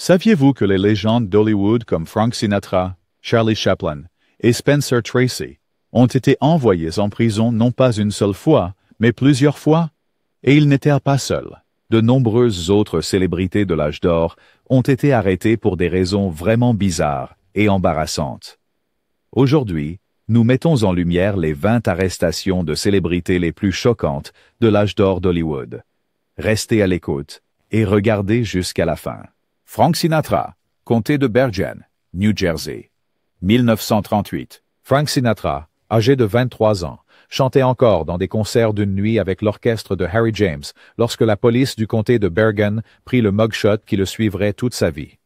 Saviez-vous que les légendes d'Hollywood comme Frank Sinatra, Charlie Chaplin et Spencer Tracy ont été envoyés en prison non pas une seule fois, mais plusieurs fois? Et ils n'étaient pas seuls. De nombreuses autres célébrités de l'âge d'or ont été arrêtées pour des raisons vraiment bizarres et embarrassantes. Aujourd'hui, nous mettons en lumière les 20 arrestations de célébrités les plus choquantes de l'âge d'or d'Hollywood. Restez à l'écoute et regardez jusqu'à la fin. Frank Sinatra, comté de Bergen, New Jersey. 1938. Frank Sinatra, âgé de 23 ans, chantait encore dans des concerts d'une nuit avec l'orchestre de Harry James lorsque la police du comté de Bergen prit le mugshot qui le suivrait toute sa vie.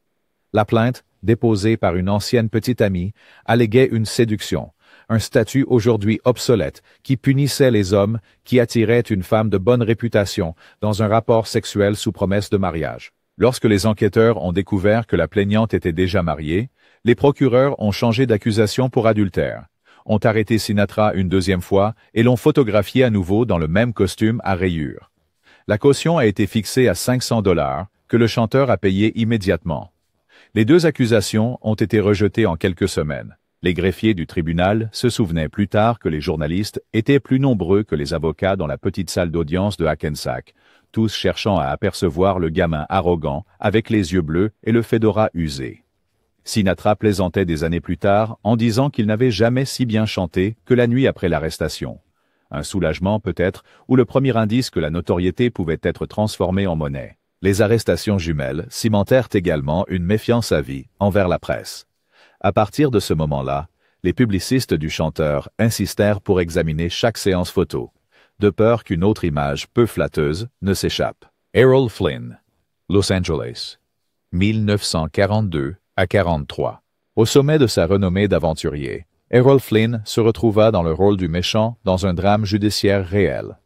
La plainte, déposée par une ancienne petite amie, alléguait une séduction, un statut aujourd'hui obsolète qui punissait les hommes qui attiraient une femme de bonne réputation dans un rapport sexuel sous promesse de mariage. Lorsque les enquêteurs ont découvert que la plaignante était déjà mariée, les procureurs ont changé d'accusation pour adultère, ont arrêté Sinatra une deuxième fois et l'ont photographié à nouveau dans le même costume à rayures. La caution a été fixée à $500 que le chanteur a payé immédiatement. Les deux accusations ont été rejetées en quelques semaines. Les greffiers du tribunal se souvenaient plus tard que les journalistes étaient plus nombreux que les avocats dans la petite salle d'audience de Hackensack, tous cherchant à apercevoir le gamin arrogant avec les yeux bleus et le fedora usé. Sinatra plaisantait des années plus tard en disant qu'il n'avait jamais si bien chanté que la nuit après l'arrestation. Un soulagement peut-être, ou le premier indice que la notoriété pouvait être transformée en monnaie. Les arrestations jumelles cimentèrent également une méfiance à vie envers la presse. À partir de ce moment-là, les publicistes du chanteur insistèrent pour examiner chaque séance photo, de peur qu'une autre image peu flatteuse ne s'échappe. Errol Flynn, Los Angeles, 1942 à 43. Au sommet de sa renommée d'aventurier, Errol Flynn se retrouva dans le rôle du méchant dans un drame judiciaire réel.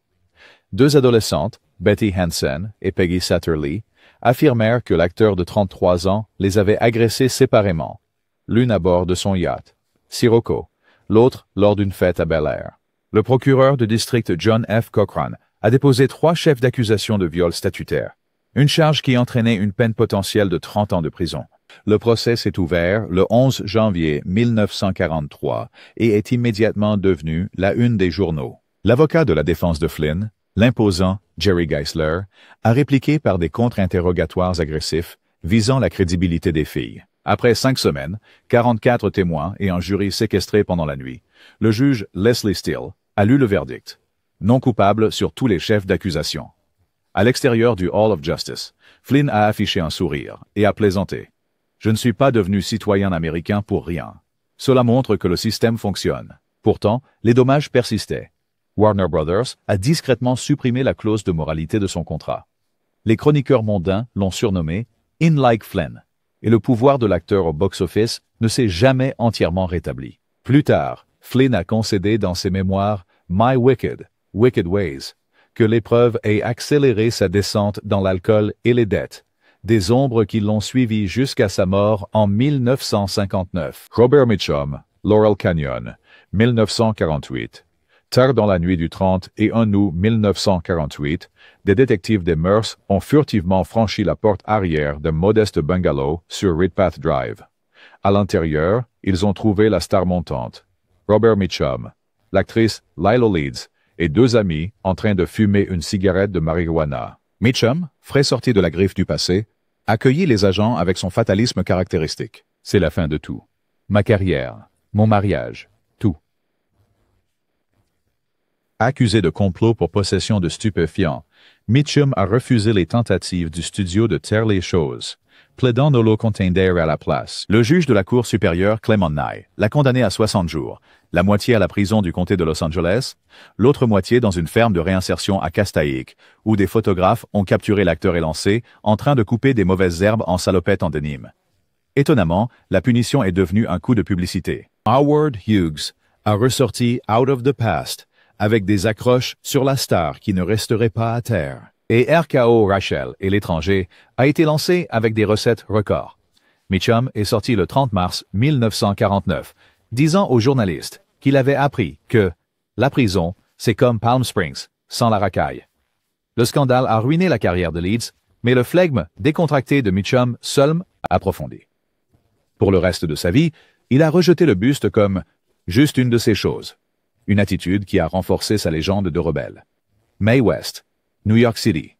Deux adolescentes, Betty Hansen et Peggy Satterlee, affirmèrent que l'acteur de 33 ans les avait agressées séparément, l'une à bord de son yacht, Sirocco, l'autre lors d'une fête à Bel Air. Le procureur de district John F. Cochran a déposé 3 chefs d'accusation de viol statutaire, une charge qui entraînait une peine potentielle de 30 ans de prison. Le procès s'est ouvert le 11 janvier 1943 et est immédiatement devenu la une des journaux. L'avocat de la défense de Flynn, l'imposant Jerry Geisler, a répliqué par des contre-interrogatoires agressifs visant la crédibilité des filles. Après 5 semaines, 44 témoins et un jury séquestré pendant la nuit, le juge Leslie Steele a lu le verdict. Non coupable sur tous les chefs d'accusation. À l'extérieur du Hall of Justice, Flynn a affiché un sourire et a plaisanté. « Je ne suis pas devenu citoyen américain pour rien. Cela montre que le système fonctionne. » Pourtant, les dommages persistaient. Warner Brothers a discrètement supprimé la clause de moralité de son contrat. Les chroniqueurs mondains l'ont surnommé « In Like Flynn » et le pouvoir de l'acteur au box-office ne s'est jamais entièrement rétabli. Plus tard, Flynn a concédé dans ses mémoires « My Wicked Ways » que l'épreuve ait accéléré sa descente dans l'alcool et les dettes, des ombres qui l'ont suivi jusqu'à sa mort en 1959. Robert Mitchum, Laurel Canyon, 1948. Tard dans la nuit du 30 et 1 août 1948, des détectives des mœurs ont furtivement franchi la porte arrière d'un modeste bungalow sur Ridpath Drive. À l'intérieur, ils ont trouvé la star montante, Robert Mitchum, l'actrice Lila Leeds et 2 amis en train de fumer une cigarette de marijuana. Mitchum, frais sorti de la griffe du passé, accueillit les agents avec son fatalisme caractéristique. C'est la fin de tout. Ma carrière, mon mariage, tout. Accusé de complot pour possession de stupéfiants, Mitchum a refusé les tentatives du studio de taire les choses, plaidant nolo contendere à la place. Le juge de la Cour supérieure, Clement Nye, l'a condamné à 60 jours, la moitié à la prison du comté de Los Angeles, l'autre moitié dans une ferme de réinsertion à Castaic, où des photographes ont capturé l'acteur élancé en train de couper des mauvaises herbes en salopette en dénime. Étonnamment, la punition est devenue un coup de publicité. Howard Hughes a ressorti Out of the Past, avec des accroches sur la star qui ne resterait pas à terre. Et RKO Rachel et l'étranger a été lancé avec des recettes records. Mitchum est sorti le 30 mars 1949, disant aux journalistes qu'il avait appris que la prison, c'est comme Palm Springs, sans la racaille. Le scandale a ruiné la carrière de Leeds, mais le flegme décontracté de Mitchum seul approfondie. Pour le reste de sa vie, il a rejeté le buste comme « juste une de ces choses », une attitude qui a renforcé sa légende de rebelle. Mae West, New York City,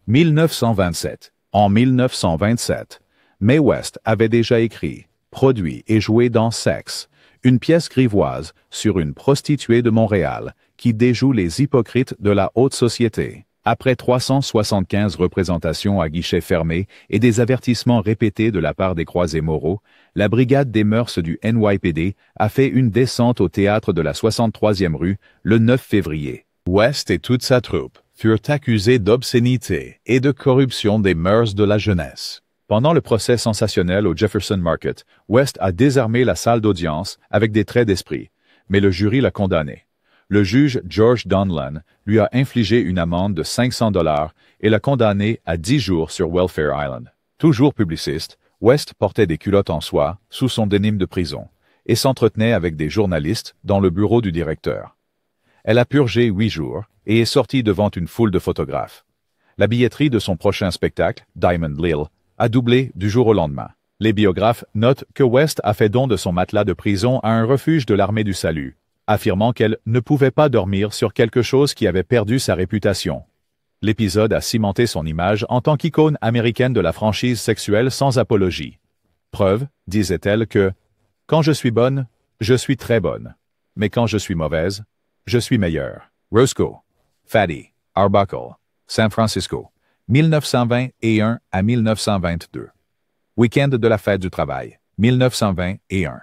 1927. En 1927, Mae West avait déjà écrit, produit et joué dans Sex, une pièce grivoise sur une prostituée de Montréal qui déjoue les hypocrites de la haute société. Après 375 représentations à guichet fermé et des avertissements répétés de la part des croisés moraux, la brigade des mœurs du NYPD a fait une descente au théâtre de la 63e rue le 9 février. West et toute sa troupe furent accusés d'obscénité et de corruption des mœurs de la jeunesse. Pendant le procès sensationnel au Jefferson Market, West a désarmé la salle d'audience avec des traits d'esprit, mais le jury l'a condamné. Le juge George Donlan lui a infligé une amende de $500 et l'a condamné à 10 jours sur Welfare Island. Toujours publiciste, West portait des culottes en soie sous son dénime de prison et s'entretenait avec des journalistes dans le bureau du directeur. Elle a purgé 8 jours et est sortie devant une foule de photographes. La billetterie de son prochain spectacle, Diamond Lil, a doublé du jour au lendemain. Les biographes notent que West a fait don de son matelas de prison à un refuge de l'armée du salut, affirmant qu'elle ne pouvait pas dormir sur quelque chose qui avait perdu sa réputation. L'épisode a cimenté son image en tant qu'icône américaine de la franchise sexuelle sans apologie. Preuve, disait-elle, que « quand je suis bonne, je suis très bonne. Mais quand je suis mauvaise, je suis meilleure. » Roscoe, Fatty, Arbuckle, San Francisco, 1921 à 1922. Week-end de la fête du travail, 1921.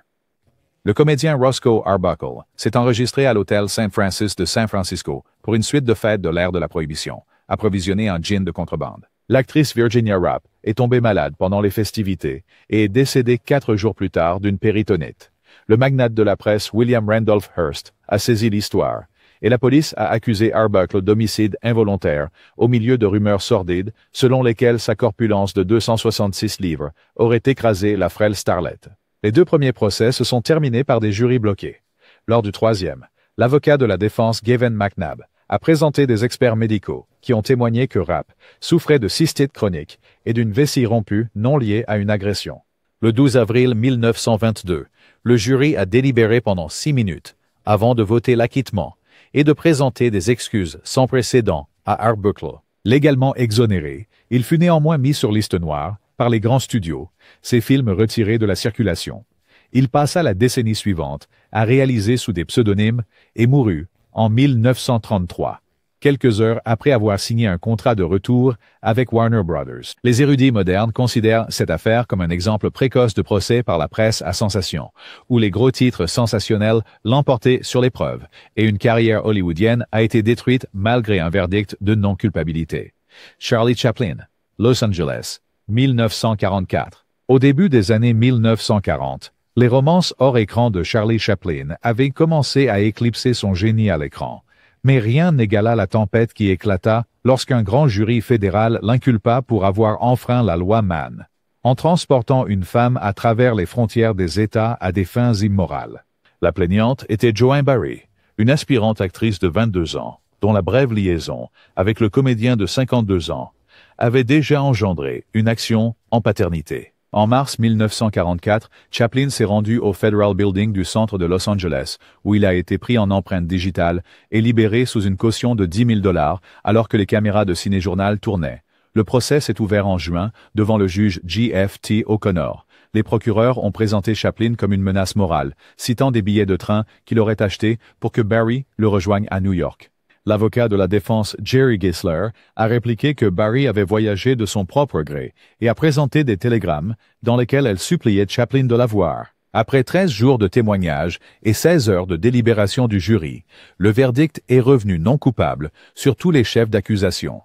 Le comédien Roscoe Arbuckle s'est enregistré à l'hôtel St. Francis de San Francisco pour une suite de fêtes de l'ère de la Prohibition, approvisionné en gin de contrebande. L'actrice Virginia Rapp est tombée malade pendant les festivités et est décédée 4 jours plus tard d'une péritonite. Le magnate de la presse William Randolph Hearst a saisi l'histoire, et la police a accusé Arbuckle d'homicide involontaire au milieu de rumeurs sordides selon lesquelles sa corpulence de 266 livres aurait écrasé la frêle starlette. Les 2 premiers procès se sont terminés par des jurys bloqués. Lors du 3e, l'avocat de la défense Gavin McNabb a présenté des experts médicaux qui ont témoigné que Rapp souffrait de cystite chronique et d'une vessie rompue non liée à une agression. Le 12 avril 1922, le jury a délibéré pendant 6 minutes avant de voter l'acquittement et de présenter des excuses sans précédent à Arbuckle. Légalement exonéré, il fut néanmoins mis sur liste noire par les grands studios, ses films retirés de la circulation. Il passa la décennie suivante à réaliser sous des pseudonymes et mourut en 1933, quelques heures après avoir signé un contrat de retour avec Warner Brothers. Les érudits modernes considèrent cette affaire comme un exemple précoce de procès par la presse à sensation, où les gros titres sensationnels l'emportaient sur les preuves, et une carrière hollywoodienne a été détruite malgré un verdict de non-culpabilité. Charlie Chaplin, Los Angeles, 1944. Au début des années 1940, les romances hors écran de Charlie Chaplin avaient commencé à éclipser son génie à l'écran. Mais rien n'égala la tempête qui éclata lorsqu'un grand jury fédéral l'inculpa pour avoir enfreint la loi Mann, en transportant une femme à travers les frontières des États à des fins immorales. La plaignante était Joanne Barry, une aspirante actrice de 22 ans, dont la brève liaison avec le comédien de 52 ans avait déjà engendré une action en paternité. En mars 1944, Chaplin s'est rendu au Federal Building du centre de Los Angeles, où il a été pris en empreinte digitale et libéré sous une caution de $10,000 alors que les caméras de ciné-journal tournaient. Le procès s'est ouvert en juin devant le juge G.F.T. O'Connor. Les procureurs ont présenté Chaplin comme une menace morale, citant des billets de train qu'il aurait achetés pour que Barry le rejoigne à New York. L'avocat de la défense Jerry Gisler a répliqué que Barry avait voyagé de son propre gré et a présenté des télégrammes dans lesquels elle suppliait Chaplin de la voir. Après 13 jours de témoignages et 16 heures de délibération du jury, le verdict est revenu non coupable sur tous les chefs d'accusation.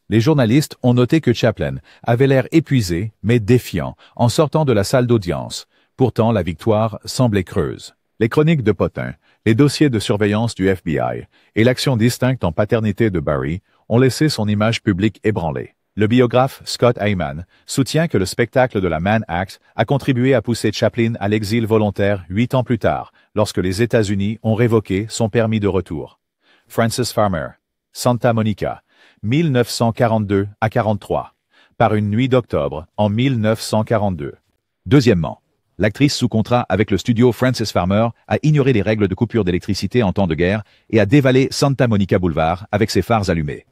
Les journalistes ont noté que Chaplin avait l'air épuisé mais défiant en sortant de la salle d'audience. Pourtant, la victoire semblait creuse. Les chroniques de Potin, les dossiers de surveillance du FBI et l'action distincte en paternité de Barry ont laissé son image publique ébranlée. Le biographe Scott Eyman soutient que le spectacle de la Mann Act a contribué à pousser Chaplin à l'exil volontaire 8 ans plus tard, lorsque les États-Unis ont révoqué son permis de retour. Francis Farmer, Santa Monica, 1942 à 43. Par une nuit d'octobre en 1942. Deuxièmement, l'actrice sous contrat avec le studio Frances Farmer a ignoré les règles de coupure d'électricité en temps de guerre et a dévalé Santa Monica Boulevard avec ses phares allumés.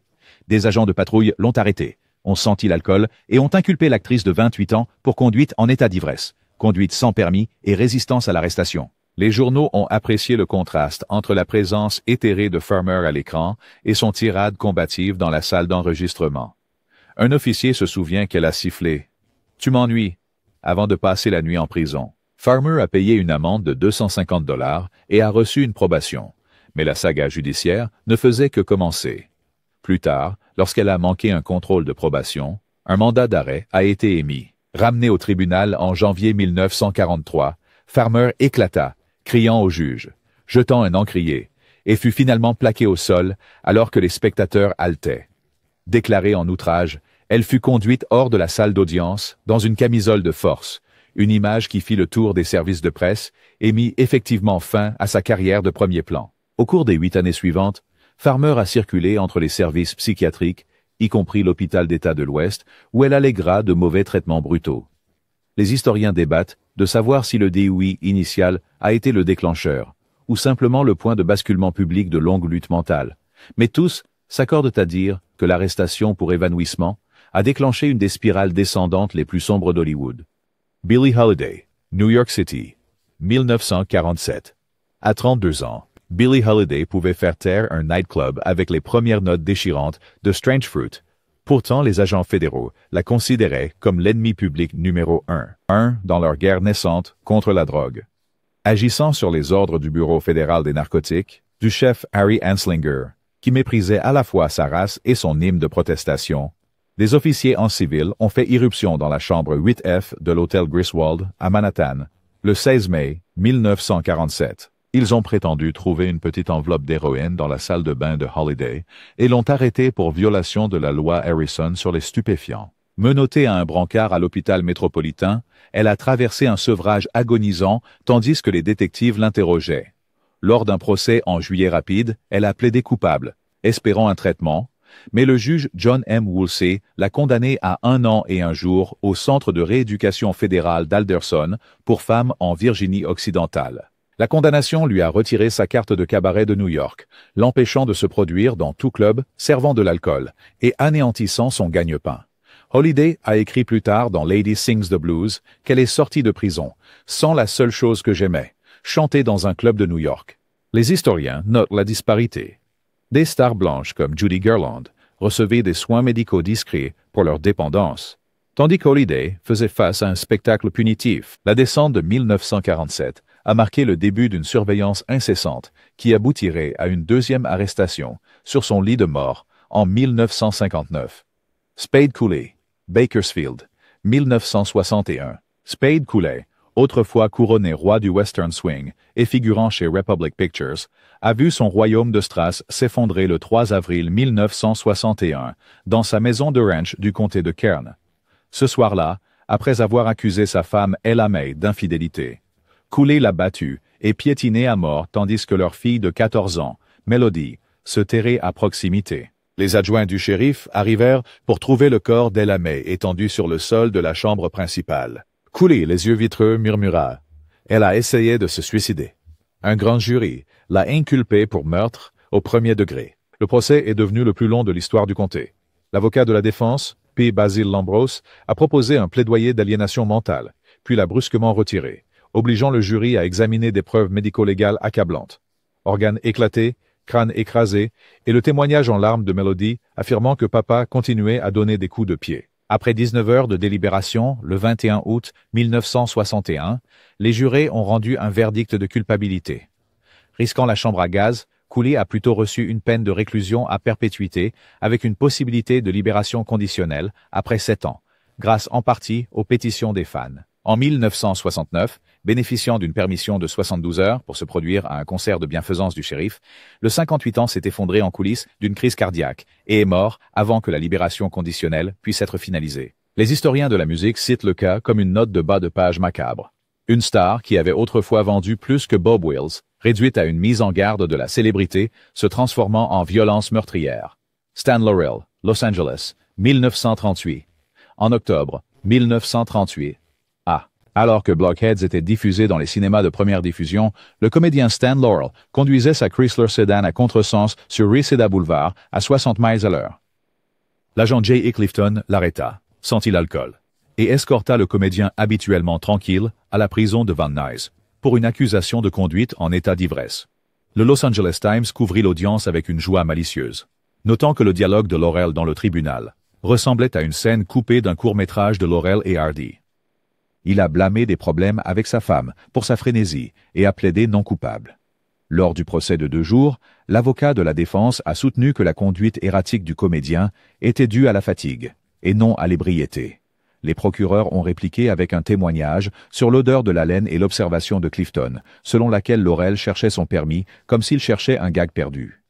Des agents de patrouille l'ont arrêtée, ont senti l'alcool et ont inculpé l'actrice de 28 ans pour conduite en état d'ivresse, conduite sans permis et résistance à l'arrestation. Les journaux ont apprécié le contraste entre la présence éthérée de Farmer à l'écran et son tirade combative dans la salle d'enregistrement. Un officier se souvient qu'elle a sifflé « Tu m'ennuies » avant de passer la nuit en prison. Farmer a payé une amende de 250 $ et a reçu une probation, mais la saga judiciaire ne faisait que commencer. Plus tard, lorsqu'elle a manqué un contrôle de probation, un mandat d'arrêt a été émis. Ramené au tribunal en janvier 1943, Farmer éclata, criant au juge, jetant un encrier, et fut finalement plaquée au sol alors que les spectateurs haletaient. Déclarée en outrage, elle fut conduite hors de la salle d'audience dans une camisole de force, une image qui fit le tour des services de presse et mit effectivement fin à sa carrière de premier plan. Au cours des 8 années suivantes, Farmer a circulé entre les services psychiatriques, y compris l'hôpital d'État de l'Ouest, où elle allégra de mauvais traitements brutaux. Les historiens débattent de savoir si le DUI initial a été le déclencheur, ou simplement le point de basculement public de longues luttes mentales. Mais tous s'accordent à dire que l'arrestation pour évanouissement a déclenché une des spirales descendantes les plus sombres d'Hollywood. Billie Holiday, New York City, 1947. À 32 ans, Billie Holiday pouvait faire taire un nightclub avec les premières notes déchirantes de Strange Fruit. Pourtant, les agents fédéraux la considéraient comme l'ennemi public numéro 1 dans leur guerre naissante contre la drogue. Agissant sur les ordres du Bureau fédéral des narcotiques, du chef Harry Anslinger, qui méprisait à la fois sa race et son hymne de protestation, des officiers en civil ont fait irruption dans la chambre 8F de l'hôtel Griswold à Manhattan, le 16 mai 1947. Ils ont prétendu trouver une petite enveloppe d'héroïne dans la salle de bain de Holiday et l'ont arrêtée pour violation de la loi Harrison sur les stupéfiants. Menottée à un brancard à l'hôpital métropolitain, elle a traversé un sevrage agonisant tandis que les détectives l'interrogeaient. Lors d'un procès en juillet rapide, elle a plaidé coupable, espérant un traitement, mais le juge John M. Woolsey l'a condamnée à 1 an et 1 jour au Centre de rééducation fédéral d'Alderson pour femmes en Virginie occidentale. La condamnation lui a retiré sa carte de cabaret de New York, l'empêchant de se produire dans tout club servant de l'alcool et anéantissant son gagne-pain. Holiday a écrit plus tard dans Lady Sings the Blues qu'elle est sortie de prison, sans la seule chose que j'aimais, chanter dans un club de New York. Les historiens notent la disparité. Des stars blanches comme Judy Garland recevaient des soins médicaux discrets pour leur dépendance, tandis qu'Holiday faisait face à un spectacle punitif. La descente de 1947 a marqué le début d'une surveillance incessante qui aboutirait à une 2e arrestation sur son lit de mort en 1959. Spade Cooley, Bakersfield, 1961. Spade Cooley, autrefois couronné roi du Western Swing et figurant chez Republic Pictures, a vu son royaume de Strass s'effondrer le 3 avril 1961 dans sa maison de ranch du comté de Kern. Ce soir-là, après avoir accusé sa femme Ella May d'infidélité, Cooley l'a battue et piétinée à mort tandis que leur fille de 14 ans, Melody, se terrait à proximité. Les adjoints du shérif arrivèrent pour trouver le corps d'Ella May étendu sur le sol de la chambre principale. Cooley, les yeux vitreux, murmura « Elle a essayé de se suicider ». Un grand jury l'a inculpée pour meurtre au 1er degré. Le procès est devenu le plus long de l'histoire du comté. L'avocat de la défense, P. Basil Lambros, a proposé un plaidoyer d'aliénation mentale, puis l'a brusquement retiré, obligeant le jury à examiner des preuves médico-légales accablantes. Organes éclatés, crâne écrasé, et le témoignage en larmes de Melody affirmant que papa continuait à donner des coups de pied. Après 19 heures de délibération, le 21 août 1961, les jurés ont rendu un verdict de culpabilité. Risquant la chambre à gaz, Cooley a plutôt reçu une peine de réclusion à perpétuité avec une possibilité de libération conditionnelle après 7 ans, grâce en partie aux pétitions des fans. En 1969, bénéficiant d'une permission de 72 heures pour se produire à un concert de bienfaisance du shérif, le 58 ans s'est effondré en coulisses d'une crise cardiaque et est mort avant que la libération conditionnelle puisse être finalisée. Les historiens de la musique citent le cas comme une note de bas de page macabre. Une star qui avait autrefois vendu plus que Bob Wills, réduite à une mise en garde de la célébrité, se transformant en violence meurtrière. Stan Laurel, Los Angeles, 1938. En octobre 1938, Alors que Blockheads était diffusé dans les cinémas de première diffusion, le comédien Stan Laurel conduisait sa Chrysler Sedan à contresens sur Reseda Boulevard à 60 miles à l'heure. L'agent J. E. Clifton l'arrêta, sentit l'alcool, et escorta le comédien habituellement tranquille à la prison de Van Nuys pour une accusation de conduite en état d'ivresse. Le Los Angeles Times couvrit l'audience avec une joie malicieuse, notant que le dialogue de Laurel dans le tribunal ressemblait à une scène coupée d'un court-métrage de Laurel et Hardy. Il a blâmé des problèmes avec sa femme pour sa frénésie et a plaidé non coupable. Lors du procès de 2 jours, l'avocat de la défense a soutenu que la conduite erratique du comédien était due à la fatigue, et non à l'ébriété. Les procureurs ont répliqué avec un témoignage sur l'odeur de la laine et l'observation de Clifton, selon laquelle Laurel cherchait son permis comme s'il cherchait un gag perdu.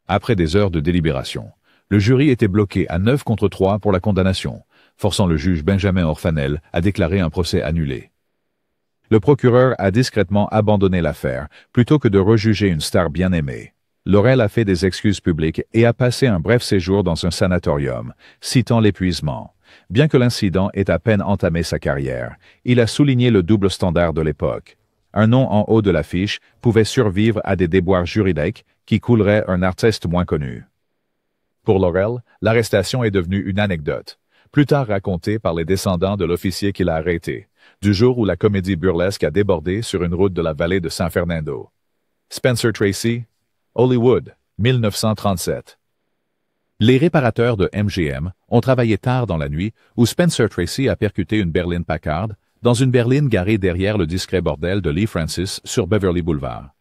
Après des heures de délibération, le jury était bloqué à 9 contre 3 pour la condamnation, forçant le juge Benjamin Orfanel à déclarer un procès annulé. Le procureur a discrètement abandonné l'affaire, plutôt que de rejuger une star bien aimée. Laurel a fait des excuses publiques et a passé un bref séjour dans un sanatorium, citant l'épuisement. Bien que l'incident ait à peine entamé sa carrière, il a souligné le double standard de l'époque. Un nom en haut de l'affiche pouvait survivre à des déboires juridiques qui couleraient un artiste moins connu. Pour Laurel, l'arrestation est devenue une anecdote, plus tard racontée par les descendants de l'officier qui l'a arrêté, du jour où la comédie burlesque a débordé sur une route de la vallée de San Fernando. Spencer Tracy, Hollywood, 1937. Les réparateurs de MGM ont travaillé tard dans la nuit où Spencer Tracy a percuté une berline Packard dans une berline garée derrière le discret bordel de Lee Francis sur Beverly Boulevard.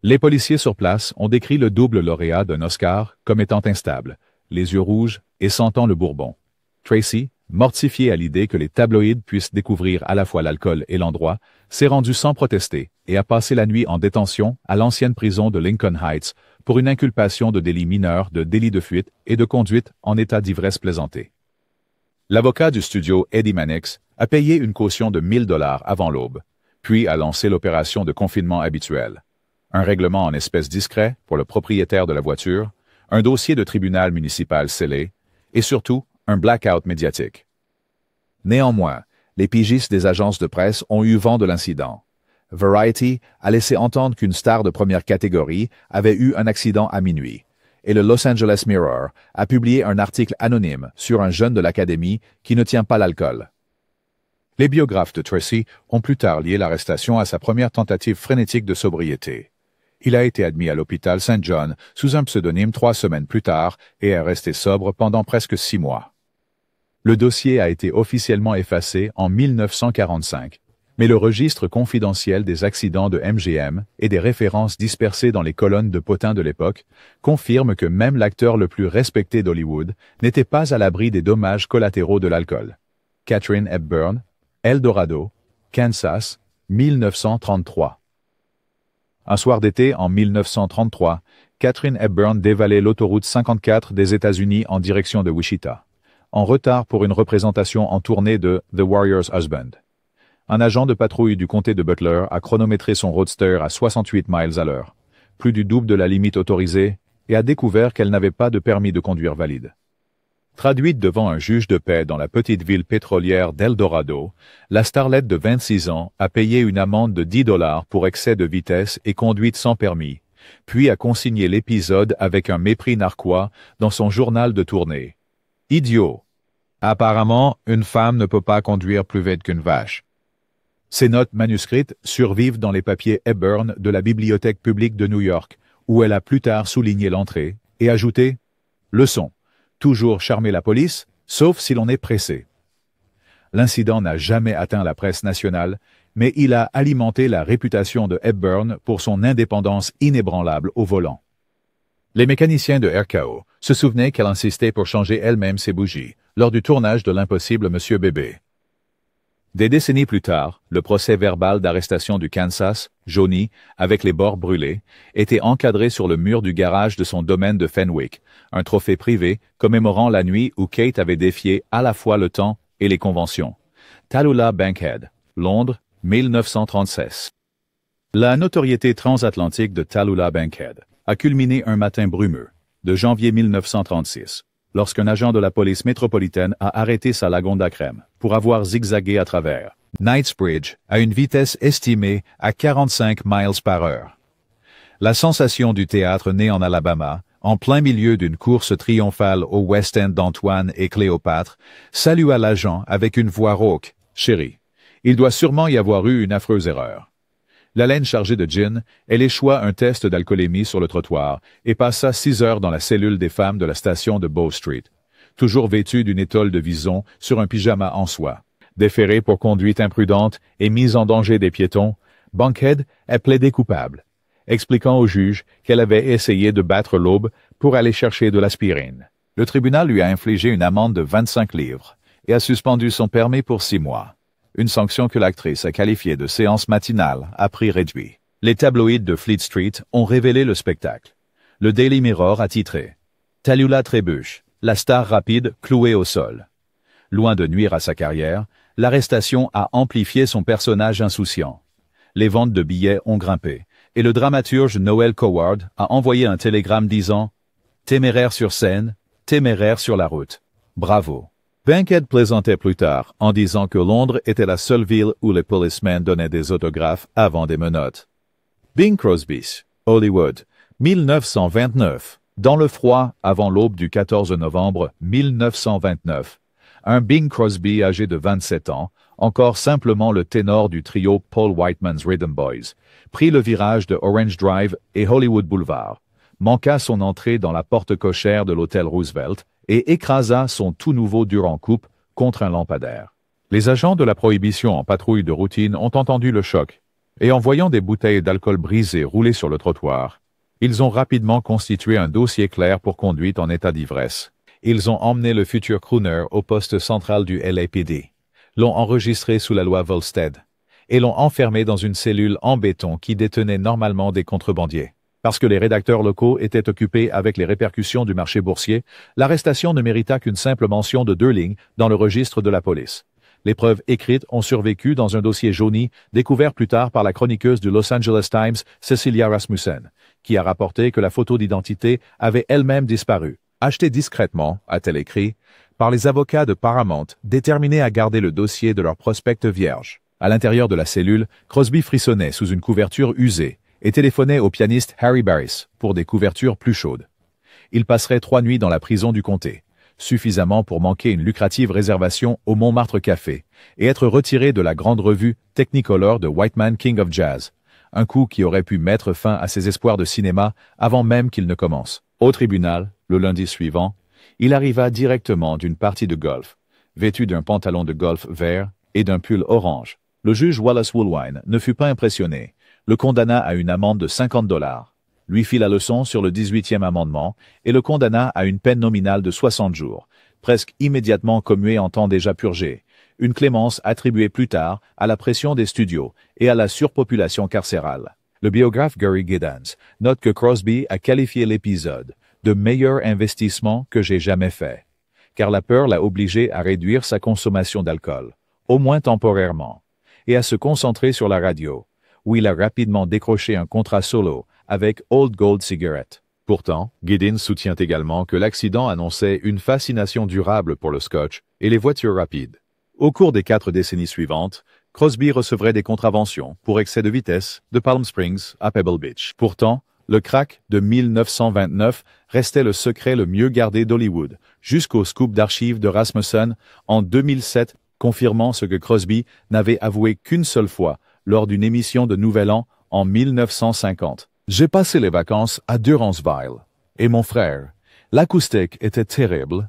Les policiers sur place ont décrit le double lauréat d'un Oscar comme étant instable, les yeux rouges et sentant le bourbon. Tracy, mortifié à l'idée que les tabloïds puissent découvrir à la fois l'alcool et l'endroit, s'est rendu sans protester et a passé la nuit en détention à l'ancienne prison de Lincoln Heights pour une inculpation de délits mineurs de délit de fuite et de conduite en état d'ivresse plaisantée. L'avocat du studio Eddie Mannix a payé une caution de $1000 avant l'aube, puis a lancé l'opération de confinement habituelle. Un règlement en espèces discret pour le propriétaire de la voiture, un dossier de tribunal municipal scellé, et surtout, un blackout médiatique. Néanmoins, les pigistes des agences de presse ont eu vent de l'incident. Variety a laissé entendre qu'une star de première catégorie avait eu un accident à minuit, et le Los Angeles Mirror a publié un article anonyme sur un jeune de l'académie qui ne tient pas l'alcool. Les biographes de Tracy ont plus tard lié l'arrestation à sa première tentative frénétique de sobriété. Il a été admis à l'hôpital St. John sous un pseudonyme 3 semaines plus tard et est resté sobre pendant presque 6 mois. Le dossier a été officiellement effacé en 1945, mais le registre confidentiel des accidents de MGM et des références dispersées dans les colonnes de potins de l'époque confirment que même l'acteur le plus respecté d'Hollywood n'était pas à l'abri des dommages collatéraux de l'alcool. Katharine Hepburn, El Dorado, Kansas, 1933. Un soir d'été en 1933, Katharine Hepburn dévalait l'autoroute 54 des États-Unis en direction de Wichita, en retard pour une représentation en tournée de The Warrior's Husband. Un agent de patrouille du comté de Butler a chronométré son roadster à 68 miles à l'heure, plus du double de la limite autorisée, et a découvert qu'elle n'avait pas de permis de conduire valide. Traduite devant un juge de paix dans la petite ville pétrolière d'El Dorado, la starlette de 26 ans a payé une amende de $10 pour excès de vitesse et conduite sans permis, puis a consigné l'épisode avec un mépris narquois dans son journal de tournée. Idiot! Apparemment, une femme ne peut pas conduire plus vite qu'une vache. Ces notes manuscrites survivent dans les papiers Hepburn de la Bibliothèque publique de New York, où elle a plus tard souligné l'entrée et ajouté « Leçon. Toujours charmer la police, sauf si l'on est pressé. » L'incident n'a jamais atteint la presse nationale, mais il a alimenté la réputation de Hepburn pour son indépendance inébranlable au volant. Les mécaniciens de RKO se souvenaient qu'elle insistait pour changer elle-même ses bougies lors du tournage de l'impossible Monsieur Bébé. Des décennies plus tard, le procès verbal d'arrestation du Kansas, Johnny, avec les bords brûlés, était encadré sur le mur du garage de son domaine de Fenwick, un trophée privé commémorant la nuit où Kate avait défié à la fois le temps et les conventions. Tallulah Bankhead, Londres, 1936. La notoriété transatlantique de Tallulah Bankhead a culminé un matin brumeux, de janvier 1936. Lorsqu'un agent de la police métropolitaine a arrêté sa Lagonda Crème pour avoir zigzagué à travers Knightsbridge, à une vitesse estimée à 45 miles par heure. La sensation du théâtre né en Alabama, en plein milieu d'une course triomphale au West End d'Antoine et Cléopâtre, salua l'agent avec une voix rauque. « Chérie, il doit sûrement y avoir eu une affreuse erreur. » L'haleine chargée de gin, elle échoua un test d'alcoolémie sur le trottoir et passa 6 heures dans la cellule des femmes de la station de Bow Street, toujours vêtue d'une étole de vison sur un pyjama en soie. Déférée pour conduite imprudente et mise en danger des piétons, Bankhead est plaidée coupable, expliquant au juge qu'elle avait essayé de battre l'aube pour aller chercher de l'aspirine. Le tribunal lui a infligé une amende de 25 livres et a suspendu son permis pour 6 mois. Une sanction que l'actrice a qualifiée de séance matinale à prix réduit. Les tabloïds de Fleet Street ont révélé le spectacle. Le Daily Mirror a titré « Tallulah trébuche, la star rapide clouée au sol ». Loin de nuire à sa carrière, l'arrestation a amplifié son personnage insouciant. Les ventes de billets ont grimpé, et le dramaturge Noel Coward a envoyé un télégramme disant « Téméraire sur scène, téméraire sur la route. Bravo ». Bankhead plaisantait plus tard en disant que Londres était la seule ville où les policemen donnaient des autographes avant des menottes. Bing Crosby, Hollywood, 1929. Dans le froid, avant l'aube du 14 novembre 1929, un Bing Crosby âgé de 27 ans, encore simplement le ténor du trio Paul Whiteman's Rhythm Boys, prit le virage de Orange Drive et Hollywood Boulevard, manqua son entrée dans la porte cochère de l'hôtel Roosevelt et écrasa son tout nouveau Durand Coupe contre un lampadaire. Les agents de la prohibition en patrouille de routine ont entendu le choc, et en voyant des bouteilles d'alcool brisées rouler sur le trottoir, ils ont rapidement constitué un dossier clair pour conduite en état d'ivresse. Ils ont emmené le futur crooner au poste central du LAPD, l'ont enregistré sous la loi Volstead, et l'ont enfermé dans une cellule en béton qui détenait normalement des contrebandiers. Parce que les rédacteurs locaux étaient occupés avec les répercussions du marché boursier, l'arrestation ne mérita qu'une simple mention de 2 lignes dans le registre de la police. Les preuves écrites ont survécu dans un dossier jauni découvert plus tard par la chroniqueuse du Los Angeles Times, Cecilia Rasmussen, qui a rapporté que la photo d'identité avait elle-même disparu, achetée discrètement, a-t-elle écrit, par les avocats de Paramount déterminés à garder le dossier de leur prospect vierge. À l'intérieur de la cellule, Crosby frissonnait sous une couverture usée et téléphonait au pianiste Harry Barris pour des couvertures plus chaudes. Il passerait 3 nuits dans la prison du comté, suffisamment pour manquer une lucrative réservation au Montmartre Café et être retiré de la grande revue Technicolor de Whiteman King of Jazz, un coup qui aurait pu mettre fin à ses espoirs de cinéma avant même qu'il ne commence. Au tribunal, le lundi suivant, il arriva directement d'une partie de golf, vêtu d'un pantalon de golf vert et d'un pull orange. Le juge Wallace Woolwine ne fut pas impressionné, le condamna à une amende de $50, lui fit la leçon sur le 18e amendement et le condamna à une peine nominale de 60 jours, presque immédiatement commuée en temps déjà purgé, une clémence attribuée plus tard à la pression des studios et à la surpopulation carcérale. Le biographe Gary Giddens note que Crosby a qualifié l'épisode de meilleur investissement que j'ai jamais fait, car la peur l'a obligé à réduire sa consommation d'alcool, au moins temporairement, et à se concentrer sur la radio, où il a rapidement décroché un contrat solo avec Old Gold Cigarette. Pourtant, Giddens soutient également que l'accident annonçait une fascination durable pour le scotch et les voitures rapides. Au cours des 4 décennies suivantes, Crosby recevrait des contraventions pour excès de vitesse de Palm Springs à Pebble Beach. Pourtant, le crack de 1929 restait le secret le mieux gardé d'Hollywood, jusqu'au scoop d'archives de Rasmussen en 2007, confirmant ce que Crosby n'avait avoué qu'une seule fois lors d'une émission de Nouvel An en 1950. J'ai passé les vacances à Duranceville. Et mon frère, l'acoustique était terrible.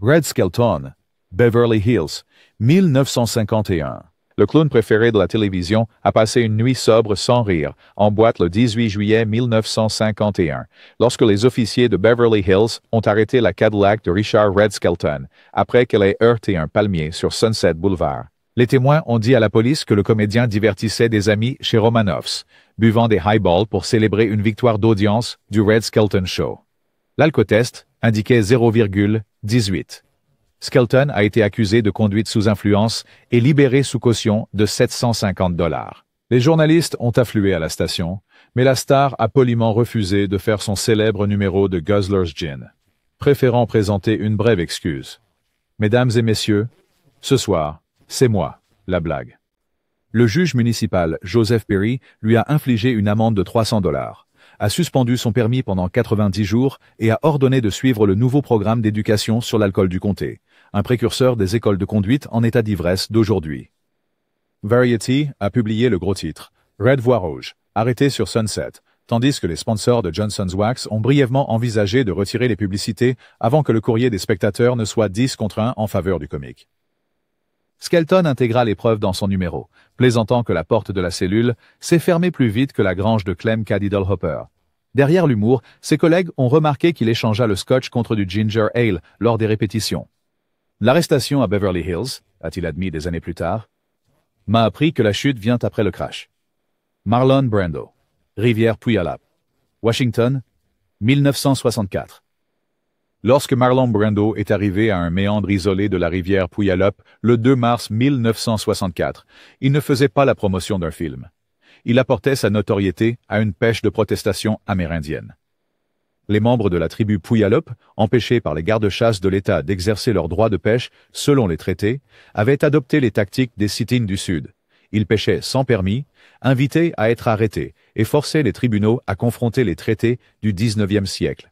Red Skelton, Beverly Hills, 1951. Le clown préféré de la télévision a passé une nuit sobre sans rire en boîte le 18 juillet 1951, lorsque les officiers de Beverly Hills ont arrêté la Cadillac de Richard Red Skelton après qu'elle ait heurté un palmier sur Sunset Boulevard. Les témoins ont dit à la police que le comédien divertissait des amis chez Romanoffs, buvant des highballs pour célébrer une victoire d'audience du Red Skelton Show. L'alcotest indiquait 0,18. Skelton a été accusé de conduite sous influence et libéré sous caution de $750. Les journalistes ont afflué à la station, mais la star a poliment refusé de faire son célèbre numéro de Guzzler's Gin, préférant présenter une brève excuse. Mesdames et messieurs, ce soir, c'est moi, la blague. Le juge municipal Joseph Perry lui a infligé une amende de $300, a suspendu son permis pendant 90 jours et a ordonné de suivre le nouveau programme d'éducation sur l'alcool du comté, un précurseur des écoles de conduite en état d'ivresse d'aujourd'hui. Variety a publié le gros titre « Red voie rouge, arrêté sur Sunset », tandis que les sponsors de Johnson's Wax ont brièvement envisagé de retirer les publicités avant que le courrier des spectateurs ne soit 10-1 en faveur du comique. Skelton intégra l'épreuve dans son numéro, plaisantant que la porte de la cellule s'est fermée plus vite que la grange de Clem Caddiedale Hopper. Derrière l'humour, ses collègues ont remarqué qu'il échangea le scotch contre du ginger ale lors des répétitions. L'arrestation à Beverly Hills, a-t-il admis des années plus tard, m'a appris que la chute vient après le crash. Marlon Brando, Rivière Puyallup, Washington, 1964. Lorsque Marlon Brando est arrivé à un méandre isolé de la rivière Puyallup le 2 mars 1964, il ne faisait pas la promotion d'un film. Il apportait sa notoriété à une pêche de protestation amérindienne. Les membres de la tribu Puyallup, empêchés par les gardes-chasse de l'État d'exercer leurs droits de pêche selon les traités, avaient adopté les tactiques des sit-ins du Sud. Ils pêchaient sans permis, invités à être arrêtés et forçaient les tribunaux à confronter les traités du 19e siècle.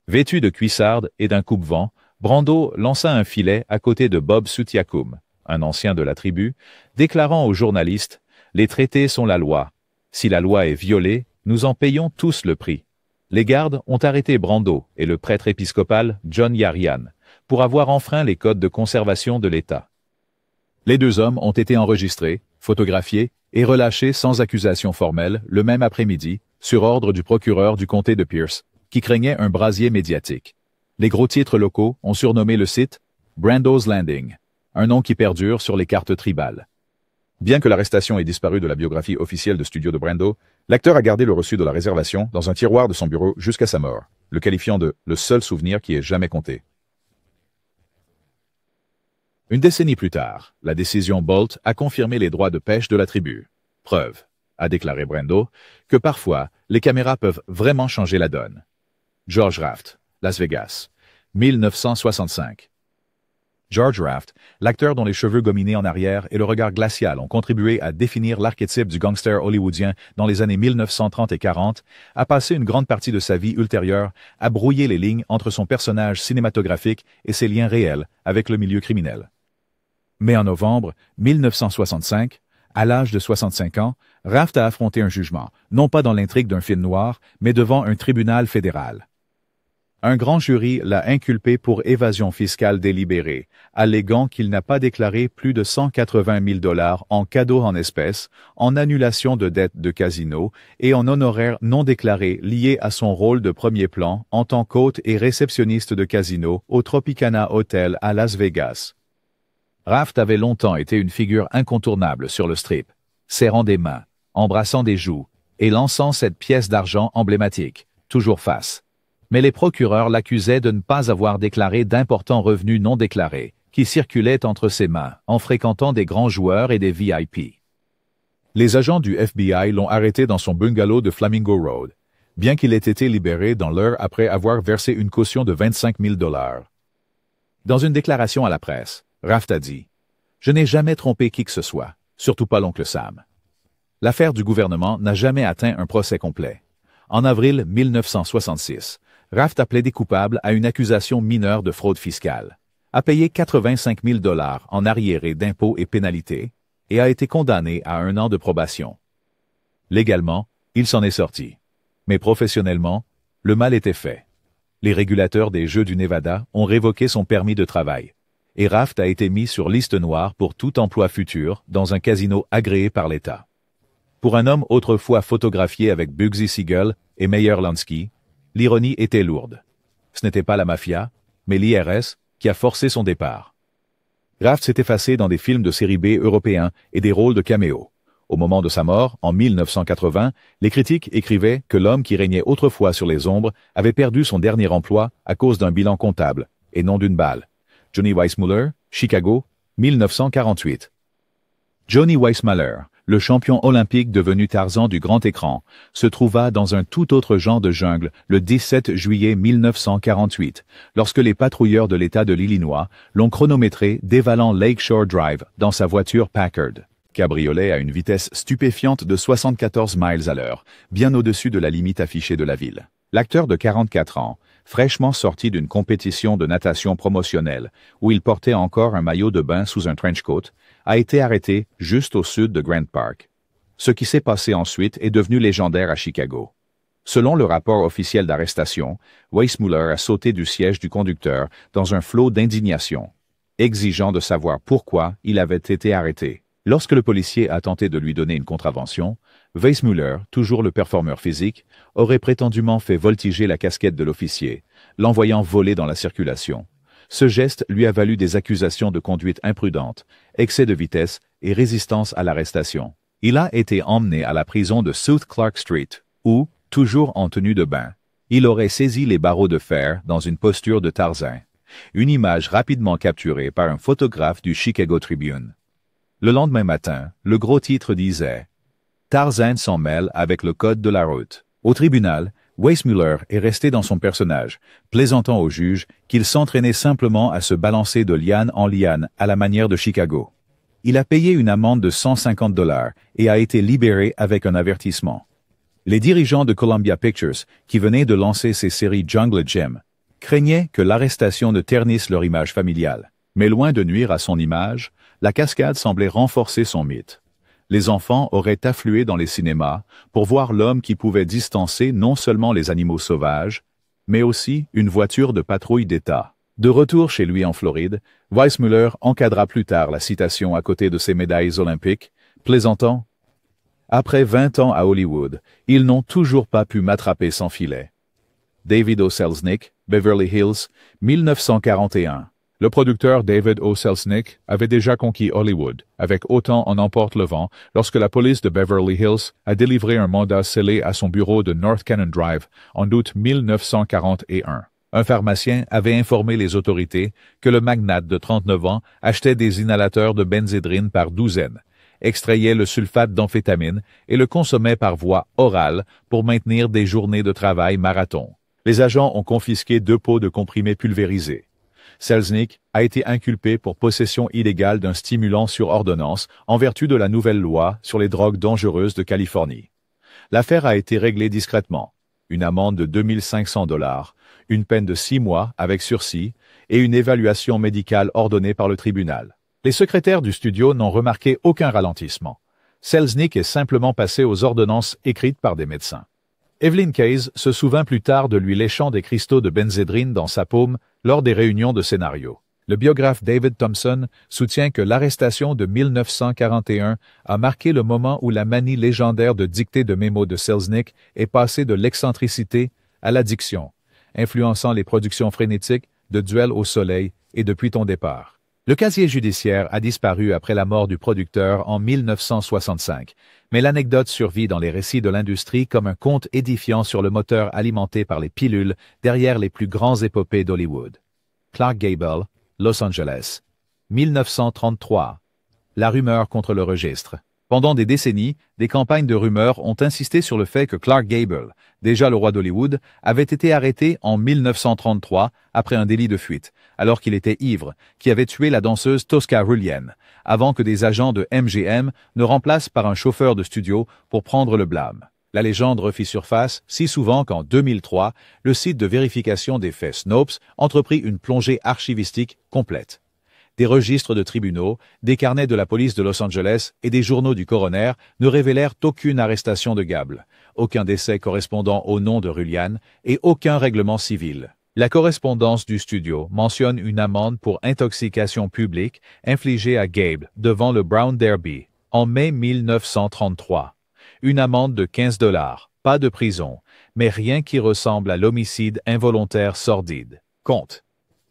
Vêtu de cuissarde et d'un coupe-vent, Brando lança un filet à côté de Bob Sutiacum, un ancien de la tribu, déclarant aux journalistes « Les traités sont la loi. Si la loi est violée, nous en payons tous le prix. » Les gardes ont arrêté Brando et le prêtre épiscopal John Yarian pour avoir enfreint les codes de conservation de l'État. Les deux hommes ont été enregistrés, photographiés et relâchés sans accusation formelle le même après-midi, sur ordre du procureur du comté de Pierce, qui craignait un brasier médiatique. Les gros titres locaux ont surnommé le site Brando's Landing, un nom qui perdure sur les cartes tribales. Bien que l'arrestation ait disparu de la biographie officielle de studio de Brando, l'acteur a gardé le reçu de la réservation dans un tiroir de son bureau jusqu'à sa mort, le qualifiant de « le seul souvenir qui ait jamais compté ». Une décennie plus tard, la décision Bolt a confirmé les droits de pêche de la tribu. Preuve, a déclaré Brando, que parfois, les caméras peuvent vraiment changer la donne. George Raft, Las Vegas, 1965. George Raft, l'acteur dont les cheveux gominés en arrière et le regard glacial ont contribué à définir l'archétype du gangster hollywoodien dans les années 1930 et 40, a passé une grande partie de sa vie ultérieure à brouiller les lignes entre son personnage cinématographique et ses liens réels avec le milieu criminel. Mais en novembre 1965, à l'âge de 65 ans, Raft a affronté un jugement, non pas dans l'intrigue d'un film noir, mais devant un tribunal fédéral. Un grand jury l'a inculpé pour évasion fiscale délibérée, alléguant qu'il n'a pas déclaré plus de 180 000 $ en cadeaux en espèces, en annulation de dettes de casino et en honoraires non déclarés liés à son rôle de premier plan en tant qu'hôte et réceptionniste de casino au Tropicana Hotel à Las Vegas. Raft avait longtemps été une figure incontournable sur le strip, serrant des mains, embrassant des joues et lançant cette pièce d'argent emblématique, toujours face. Mais les procureurs l'accusaient de ne pas avoir déclaré d'importants revenus non déclarés, qui circulaient entre ses mains, en fréquentant des grands joueurs et des VIP. Les agents du FBI l'ont arrêté dans son bungalow de Flamingo Road, bien qu'il ait été libéré dans l'heure après avoir versé une caution de 25 000 $. Dans une déclaration à la presse, Raft a dit « Je n'ai jamais trompé qui que ce soit, surtout pas l'oncle Sam. » L'affaire du gouvernement n'a jamais atteint un procès complet. En avril 1966, Raft a plaidé coupable à une accusation mineure de fraude fiscale, a payé 85 000 $ en arriérés d'impôts et pénalités, et a été condamné à 1 an de probation. Légalement, il s'en est sorti. Mais professionnellement, le mal était fait. Les régulateurs des Jeux du Nevada ont révoqué son permis de travail, et Raft a été mis sur liste noire pour tout emploi futur dans un casino agréé par l'État. Pour un homme autrefois photographié avec Bugsy Siegel et Meyer Lansky, l'ironie était lourde. Ce n'était pas la mafia, mais l'IRS qui a forcé son départ. Raft s'est effacé dans des films de série B européens et des rôles de caméo. Au moment de sa mort, en 1980, les critiques écrivaient que l'homme qui régnait autrefois sur les ombres avait perdu son dernier emploi à cause d'un bilan comptable, et non d'une balle. Johnny Weissmuller, Chicago, 1948. Johnny Weissmuller, le champion olympique devenu Tarzan du grand écran, se trouva dans un tout autre genre de jungle le 17 juillet 1948, lorsque les patrouilleurs de l'État de l'Illinois l'ont chronométré dévalant Lakeshore Drive dans sa voiture Packard. Cabriolet à une vitesse stupéfiante de 74 miles à l'heure, bien au-dessus de la limite affichée de la ville. L'acteur de 44 ans, fraîchement sorti d'une compétition de natation promotionnelle, où il portait encore un maillot de bain sous un trench coat, a été arrêté juste au sud de Grant Park. Ce qui s'est passé ensuite est devenu légendaire à Chicago. Selon le rapport officiel d'arrestation, Weissmuller a sauté du siège du conducteur dans un flot d'indignation, exigeant de savoir pourquoi il avait été arrêté. Lorsque le policier a tenté de lui donner une contravention, Weissmuller, toujours le performeur physique, aurait prétendument fait voltiger la casquette de l'officier, l'envoyant voler dans la circulation. Ce geste lui a valu des accusations de conduite imprudente, excès de vitesse et résistance à l'arrestation. Il a été emmené à la prison de South Clark Street, où, toujours en tenue de bain, il aurait saisi les barreaux de fer dans une posture de Tarzan. Une image rapidement capturée par un photographe du Chicago Tribune. Le lendemain matin, le gros titre disait « Tarzan s'en mêle avec le code de la route ». Au tribunal, Weissmuller est resté dans son personnage, plaisantant au juge qu'il s'entraînait simplement à se balancer de liane en liane à la manière de Chicago. Il a payé une amende de $150 et a été libéré avec un avertissement. Les dirigeants de Columbia Pictures, qui venaient de lancer ses séries Jungle Gym, craignaient que l'arrestation ne ternisse leur image familiale. Mais loin de nuire à son image, la cascade semblait renforcer son mythe. Les enfants auraient afflué dans les cinémas pour voir l'homme qui pouvait distancer non seulement les animaux sauvages, mais aussi une voiture de patrouille d'État. De retour chez lui en Floride, Weissmuller encadra plus tard la citation à côté de ses médailles olympiques, plaisantant « Après 20 ans à Hollywood, ils n'ont toujours pas pu m'attraper sans filet. » David O. Selznick, Beverly Hills, 1941. Le producteur David O. Selznick avait déjà conquis Hollywood, avec Autant en emporte le vent, lorsque la police de Beverly Hills a délivré un mandat scellé à son bureau de North Cannon Drive en août 1941. Un pharmacien avait informé les autorités que le magnate de 39 ans achetait des inhalateurs de benzédrine par douzaine, extrayait le sulfate d'amphétamine et le consommait par voie orale pour maintenir des journées de travail marathon. Les agents ont confisqué 2 pots de comprimés pulvérisés. Selznick a été inculpé pour possession illégale d'un stimulant sur ordonnance en vertu de la nouvelle loi sur les drogues dangereuses de Californie. L'affaire a été réglée discrètement. Une amende de $2 500, une peine de 6 mois avec sursis et une évaluation médicale ordonnée par le tribunal. Les secrétaires du studio n'ont remarqué aucun ralentissement. Selznick est simplement passé aux ordonnances écrites par des médecins. Evelyn Case se souvint plus tard de lui léchant des cristaux de benzédrine dans sa paume lors des réunions de scénario. Le biographe David Thompson soutient que l'arrestation de 1941 a marqué le moment où la manie légendaire de dicter de mémos de Selznick est passée de l'excentricité à l'addiction, influençant les productions frénétiques de Duel au soleil et Depuis ton départ. Le casier judiciaire a disparu après la mort du producteur en 1965, mais l'anecdote survit dans les récits de l'industrie comme un conte édifiant sur le moteur alimenté par les pilules derrière les plus grands épopées d'Hollywood. Clark Gable, Los Angeles, 1933. La rumeur contre le registre. Pendant des décennies, des campagnes de rumeurs ont insisté sur le fait que Clark Gable, déjà le roi d'Hollywood, avait été arrêté en 1933 après un délit de fuite, alors qu'il était ivre, qui avait tué la danseuse Tosca Rulian, avant que des agents de MGM ne remplacent par un chauffeur de studio pour prendre le blâme. La légende refit surface si souvent qu'en 2003, le site de vérification des faits Snopes entreprit une plongée archivistique complète. Des registres de tribunaux, des carnets de la police de Los Angeles et des journaux du coroner ne révélèrent aucune arrestation de Gable, aucun décès correspondant au nom de Rulian et aucun règlement civil. La correspondance du studio mentionne une amende pour intoxication publique infligée à Gable devant le Brown Derby en mai 1933. Une amende de $15, pas de prison, mais rien qui ressemble à l'homicide involontaire sordide. Compte.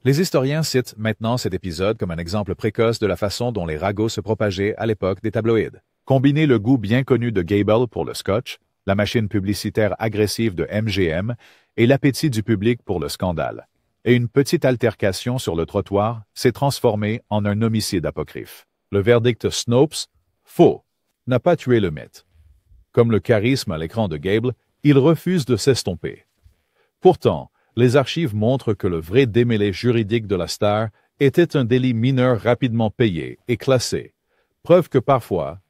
Les historiens citent maintenant cet épisode comme un exemple précoce de la façon dont les ragots se propageaient à l'époque des tabloïds. Combiner le goût bien connu de Gable pour le scotch, la machine publicitaire agressive de MGM et l'appétit du public pour le scandale. Et une petite altercation sur le trottoir s'est transformée en un homicide apocryphe. Le verdict Snopes, faux, n'a pas tué le mythe. Comme le charisme à l'écran de Gable, il refuse de s'estomper. Pourtant, les archives montrent que le vrai démêlé juridique de la star était un délit mineur rapidement payé et classé, preuve que parfois,